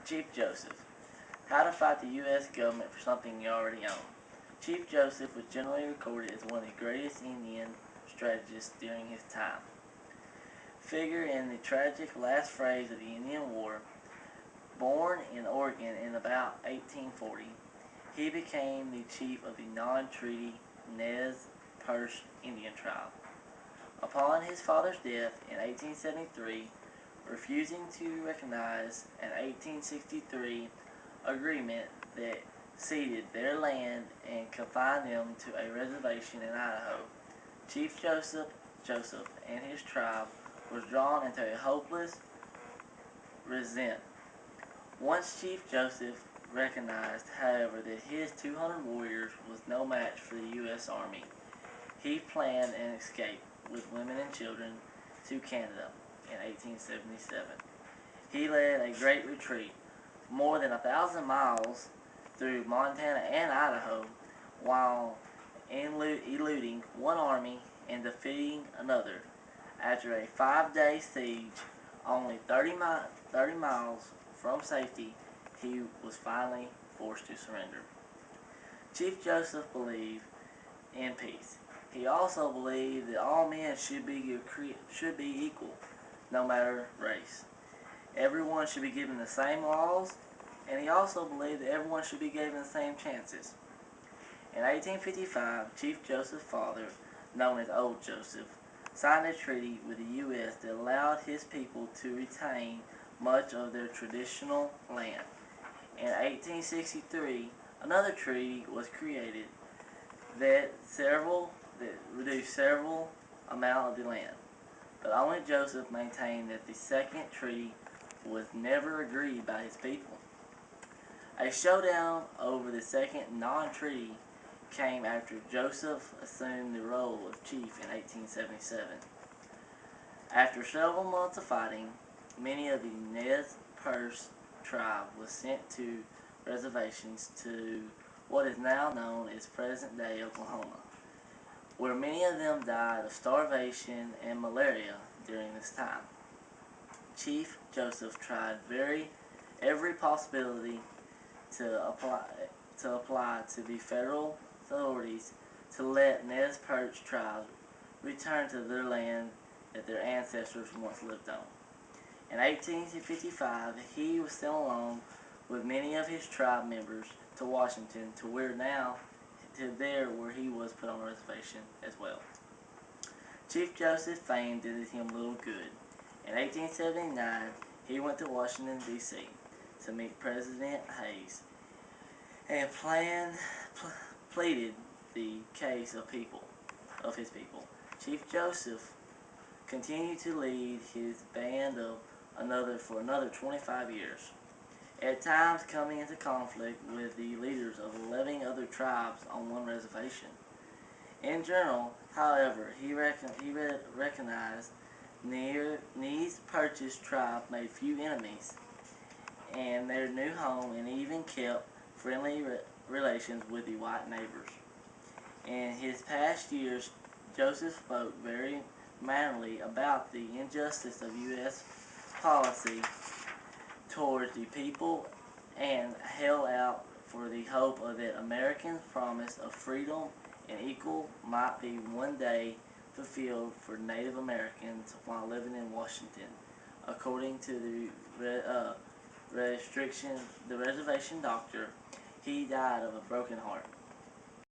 Cheif Joseph. How to fight the U.S. government for something you already own. Cheif Joseph was generally recorded as one of the greatest Indian strategists during his time. Figure in the tragic last phase of the Indian War, born in Oregon in about 1840, he became the chief of the non-treaty Nez Perce Indian tribe. Upon his father's death in 1873, refusing to recognize an 1863 agreement that ceded their land and confined them to a reservation in Idaho, Cheif Joseph and his tribe was drawn into a hopeless resent. Once Cheif Joseph recognized, however, that his 200 warriors was no match for the U.S. Army, he planned an escape with women and children to Canada in 1877. He led a great retreat, more than 1,000 miles through Montana and Idaho, while eluding one army and defeating another. After a 5-day siege, only 30 miles from safety, he was finally forced to surrender. Cheif Joseph believed in peace. He also believed that all men should be equal, no matter race. Everyone should be given the same laws, and he also believed that everyone should be given the same chances. In 1855, Cheif Joseph's father, known as Old Joseph, signed a treaty with the U.S. that allowed his people to retain much of their traditional land. In 1863, another treaty was created that reduced several amount of the land, but only Joseph maintained that the second treaty was never agreed by his people. A showdown over the second non-treaty came after Joseph assumed the role of chief in 1877. After several months of fighting, many of the Nez Perce tribe was sent to reservations to what is now known as present-day Oklahoma, where many of them died of starvation and malaria during this time. Cheif Joseph tried every possibility to apply to the federal authorities to let Nez Perce tribes return to their land that their ancestors once lived on. In 1855, he was sent along with many of his tribe members to Washington where he was put on a reservation as well. Cheif Joseph's fame did him little good. In 1879, he went to Washington, D.C. to meet President Hayes and pleaded the case of his people. Cheif Joseph continued to lead his band for another 25 years, at times coming into conflict with the leaders of 11 other tribes on one reservation. In general, however, he recognized Nez Perce's tribe made few enemies in their new home and even kept friendly relations with the white neighbors. In his past years, Joseph spoke very mannerly about the injustice of U.S. policy towards the people and held out for the hope that Americans' promise of freedom and equal might be one day fulfilled for Native Americans while living in Washington. According to the reservation doctor, he died of a broken heart.